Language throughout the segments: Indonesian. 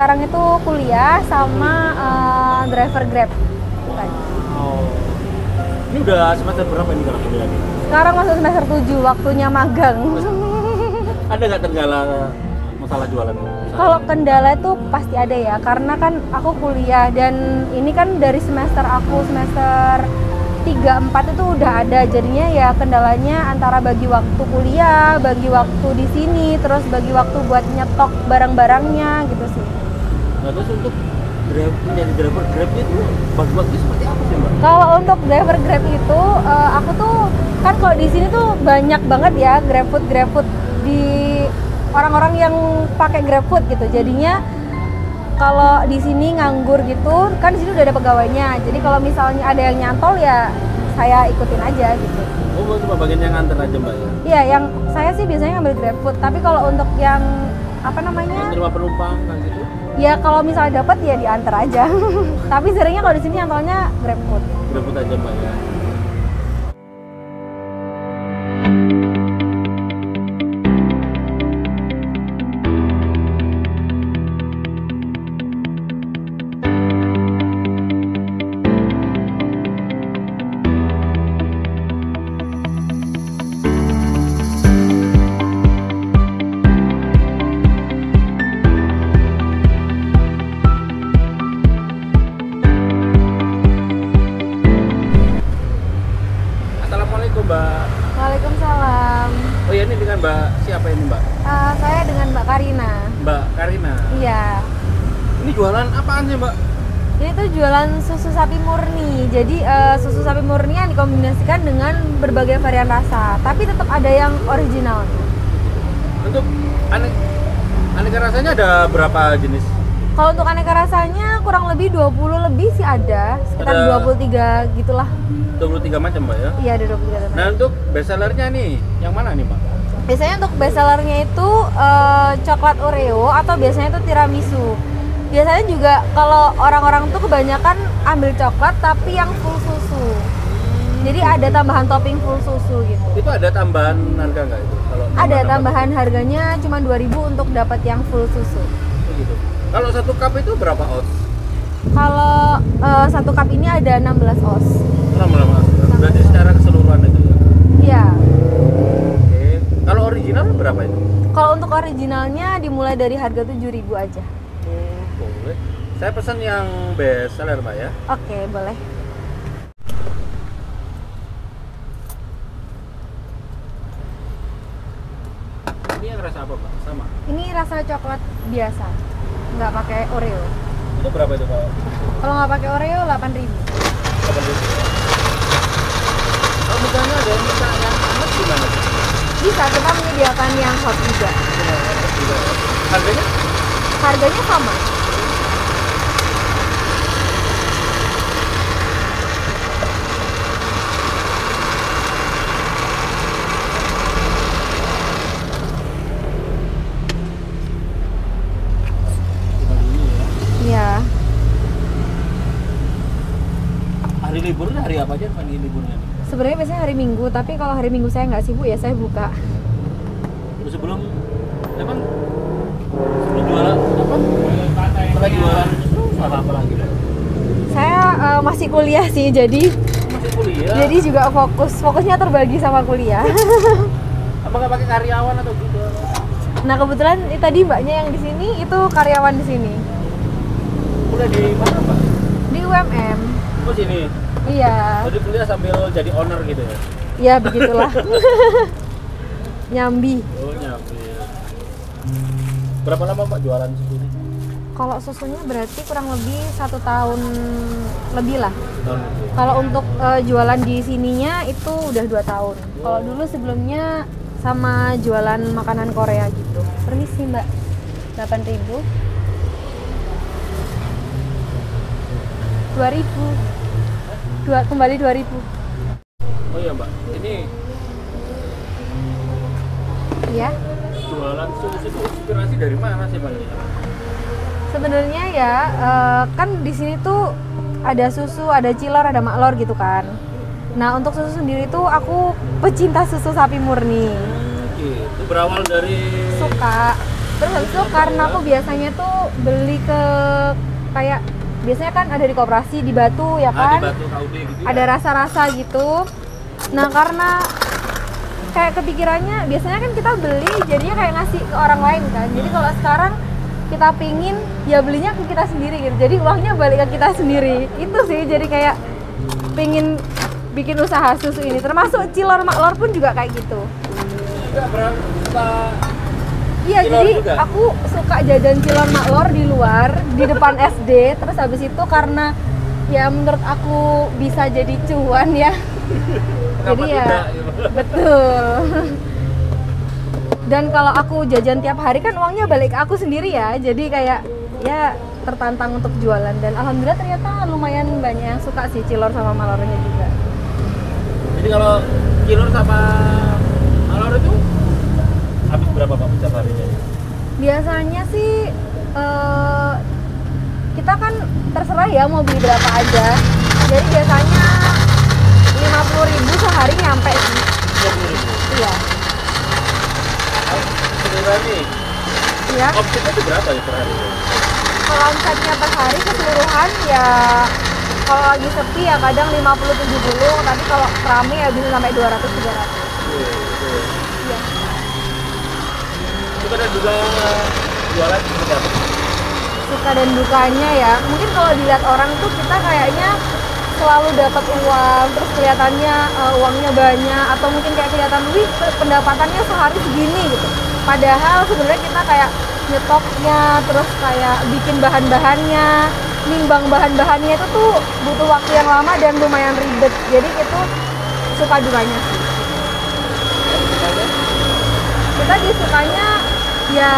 Sekarang itu kuliah sama driver Grab. Oh. Ini udah semester berapa ini kalau kuliah nih? Sekarang masuk semester 7, waktunya magang. Ada nggak kendala masalah jualan? Kalau kendala itu pasti ada ya, karena kan aku kuliah dan ini kan dari semester 3-4 itu udah ada. Jadinya ya kendalanya antara bagi waktu kuliah, bagi waktu di sini, terus bagi waktu buat nyetok barang-barangnya gitu sih. Nah, terus untuk menjadi driver Grab itu bagi waktu seperti apa sih, Mbak? Kalau untuk driver Grab itu aku tuh kan kalau di sini tuh banyak banget ya GrabFood di orang-orang yang pakai GrabFood gitu. Jadinya kalau di sini nganggur gitu, kan di sini udah ada pegawainya. Jadi kalau misalnya ada yang nyantol ya saya ikutin aja gitu. Oh, cuma bagian yang nganter aja, Mbak ya? Iya, yang saya sih biasanya ngambil GrabFood. Tapi kalau untuk yang apa namanya? Menerima penumpang kan gitu? Ya kalau misalnya dapat ya diantar aja. Tapi seringnya kalau di sini nyantolnya GrabFood. GrabFood aja, Mbak ya? Assalamualaikum, Mbak. Waalaikumsalam. Oh ya, ini dengan Mbak siapa ini, Mbak? Saya dengan Mbak Karina. Mbak Karina. Iya. Ini jualan apaan sih, Mbak? Ini tuh jualan susu sapi murni. Jadi susu sapi murni yang dikombinasikan dengan berbagai varian rasa. Tapi tetap ada yang original. Untuk aneka rasanya ada berapa jenis? Kalau untuk aneka rasanya kurang lebih 20 lebih sih ada. Sekitar Ada 23 gitulah. 23 macam, Mbak ya? Iya, ada 23 macam. Nah, untuk best sellernya nih, yang mana nih, Mbak? Biasanya untuk best sellernya itu coklat Oreo atau biasanya itu tiramisu. Biasanya juga kalau orang-orang tuh kebanyakan ambil coklat tapi yang full susu. Jadi ada tambahan topping full susu gitu. Itu ada tambahan harga nggak itu? Kalau Ada tambahan harganya cuma 2.000 untuk dapat yang full susu. Oh, gitu. Kalau satu cup itu berapa oz? Kalau satu cup ini ada 16 oz. Lama-lama. Berarti secara keseluruhan itu ya? Iya. Oke. Kalau original berapa itu? Kalau untuk originalnya dimulai dari harga 7.000 aja. Boleh. Saya pesan yang best seller, Mbak ya. Oke, boleh. Ini yang rasa apa, Mbak? Sama. Ini rasa coklat biasa, nggak pakai Oreo. Itu berapa itu, Pak? Kalau nggak pakai Oreo 8.000. 8.000. Kalau misalnya ada yang minta yang hangat gimana? Bisa, kita menyediakan yang hot juga. Harganya? Harganya sama. Iya. Hari liburnya hari apa aja, Pak, liburnya? Sebenarnya biasanya hari Minggu, tapi kalau hari Minggu saya nggak sibuk ya saya buka. Terus sebelum jualan apa? Setelah jualan itu apa lagi, Pak? Saya masih kuliah sih, jadi Masih kuliah? jadi juga fokusnya terbagi sama kuliah. Apa nggak pakai karyawan atau gitu? Nah kebetulan tadi mbaknya yang di sini itu karyawan di sini. Kuliah di mana, Pak? Di UMM. Oh, sini. Iya. Jadi kuliah sambil jadi owner gitu ya? Ya begitulah. Nyambi. Oh, nyampe. Berapa lama, Pak, jualan susu ini? Kalau susunya berarti kurang lebih 1 tahun lebih lah. Tahun itu. Kalau untuk jualan di sininya itu udah 2 tahun. Kalau dulu sebelumnya sama jualan makanan Korea gitu. Permisi Mbak, 8.000. 2.000. Kembali 2.000. Oh iya, Mbak, ini Iya. jualan susu itu inspirasi dari mana sih, Mbak? Sebenarnya ya kan di sini tuh ada susu, ada cilor, ada maklor gitu kan. Nah untuk susu sendiri tuh aku pecinta susu sapi murni. Itu berawal dari Suka. Terus habis itu karena aku biasanya tuh beli ke kayak biasanya kan ada di koperasi di Batu ya kan, di Batu KUD gitu ya? ada rasa-rasa gitu. Nah karena kayak kepikirannya biasanya kan kita beli jadinya kayak ngasih ke orang lain kan, jadi kalau sekarang kita pingin ya belinya ke kita sendiri gitu, jadi uangnya balik ke kita sendiri. Itu sih, jadi kayak pingin bikin usaha susu ini, termasuk Cilor Maklor pun juga kayak gitu. Enggak pernah suka Iya, Cilor jadi juga? aku suka jajan Cilor Maklor di luar, di depan SD. Terus habis itu karena ya menurut aku bisa jadi cuan ya. Jadi ya, tidak, gitu? betul. Dan kalau aku jajan tiap hari kan uangnya balik ke aku sendiri ya. Jadi kayak ya tertantang untuk jualan. Dan alhamdulillah ternyata lumayan banyak yang suka sih Cilor sama Malornya juga. Jadi kalau Cilor sama Malor itu habis berapa Pak setiap harinya? Biasanya sih kita kan terserah ya mau beli berapa aja. Jadi biasanya 50.000 sehari nyampe sih. 20.000. Iya. Sebenarnya nih, Iya. omsetnya itu berapa ya per hari? Kalau omsetnya per hari keseluruhan ya kalau lagi sepi ya kadang 50-70, tapi kalau rame ya bisa sampai 200-300. Iya. Itu kan juga jualan seperti apa? Suka dan dukanya ya. Mungkin kalau dilihat orang tuh kita kayaknya selalu dapat uang, terus kelihatannya uangnya banyak, atau mungkin kayak kelihatan wih pendapatannya sehari segini gitu. Padahal sebenarnya kita kayak nyetoknya, terus kayak bikin bahan-bahannya, nimbang bahan-bahannya itu tuh butuh waktu yang lama dan lumayan ribet. Jadi itu suka dukanya sih. Kita disukanya ya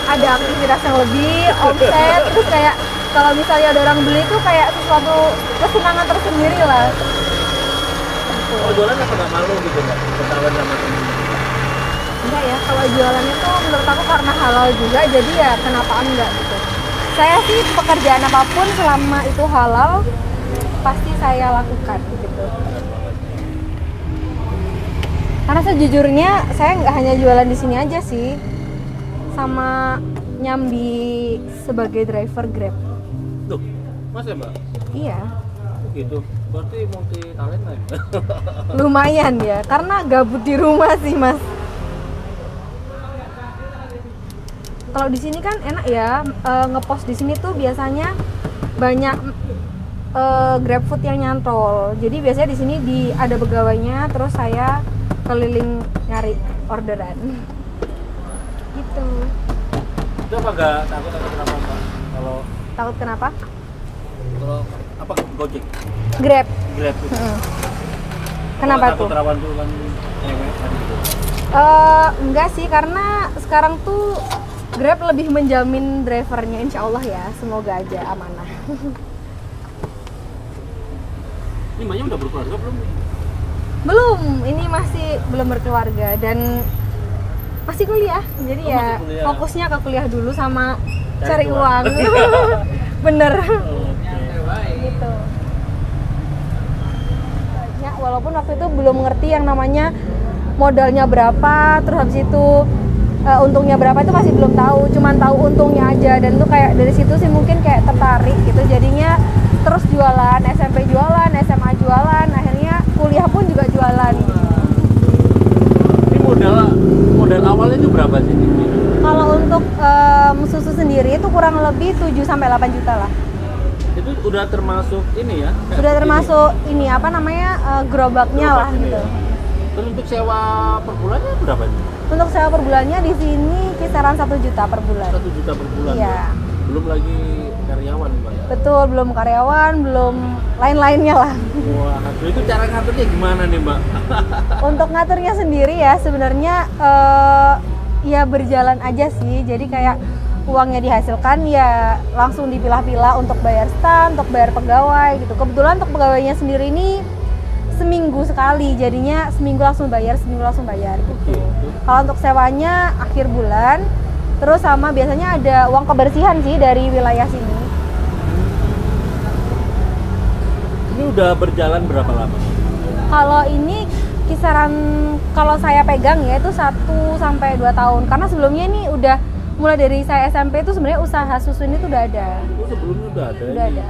ada aktivitas yang lebih, omset, terus kayak kalau misalnya ada orang beli tuh kayak sesuatu kesenangan tersendiri lah. Kalau jualan apa nggak malu gitu Mbak? Ketahuan sama temen? Enggak ya, kalau jualan itu menurut aku karena halal juga, jadi ya kenapa enggak gitu. Saya sih pekerjaan apapun selama itu halal pasti saya lakukan gitu. Karena sejujurnya saya nggak hanya jualan di sini aja sih, sama nyambi sebagai driver Grab. Tuh, Mas ya Mbak? Iya, Gitu, berarti multi talent lah ya? lumayan ya, karena gabut di rumah sih mas. Kalau di sini kan enak ya, ngepost di sini tuh biasanya banyak GrabFood yang nyantol. Jadi biasanya di sini ada pegawainya, terus saya keliling nyari orderan. Gitu. Itu apa nggak takut atau kenapa Mbak? Kalau Takut kenapa? apa Gojek? Grab. Grab itu. Kenapa Takut tuh? rawan tuh kan cewek kan gitu. Enggak sih, karena sekarang tuh Grab lebih menjamin drivernya, insya Allah ya, semoga aja amanah. Ini Mbaknya udah berkeluarga belum? Belum, ini masih belum berkeluarga dan masih kuliah, jadi ya masih kuliah. fokusnya ke kuliah dulu sama cari Cari uang. uang. Bener. Gitu. Ya, walaupun waktu itu belum ngerti yang namanya modalnya berapa, terus habis itu untungnya berapa itu masih belum tahu, cuman tahu untungnya aja, dan tuh kayak dari situ sih mungkin kayak tertarik gitu, jadinya terus jualan, SMP jualan, SMA jualan, akhirnya kuliah pun juga jualan. Ini modal awalnya itu berapa sih? Kalau untuk susu sendiri itu kurang lebih 7-8 juta lah. Itu udah termasuk ini ya? Sudah termasuk ini apa namanya gerobaknya lah Gerobak ini gitu. ya. Terus untuk sewa per bulannya berapa sih? Untuk sewa per bulannya di sini kisaran 1 juta per bulan. 1 juta per bulan. Iya. Ya? Belum lagi karyawan Mbak ya? Betul, belum karyawan, belum lain-lainnya lah. Wah, itu cara ngaturnya gimana nih Mbak? Untuk ngaturnya sendiri ya sebenarnya ya berjalan aja sih. Jadi kayak uangnya dihasilkan ya langsung dipilah-pilah untuk bayar stan, untuk bayar pegawai gitu. Kebetulan untuk pegawainya sendiri ini seminggu sekali, jadinya seminggu langsung bayar gitu. Kalau untuk sewanya akhir bulan, terus sama biasanya ada uang kebersihan sih dari wilayah sini. Ini udah berjalan berapa lama? Kalau ini kisaran kalau saya pegang ya itu 1 sampai 2 tahun, karena sebelumnya ini udah mulai dari saya SMP itu sebenarnya usaha susu ini tuh udah ada. Oh, sebelumnya udah ada. Udah ini. ada.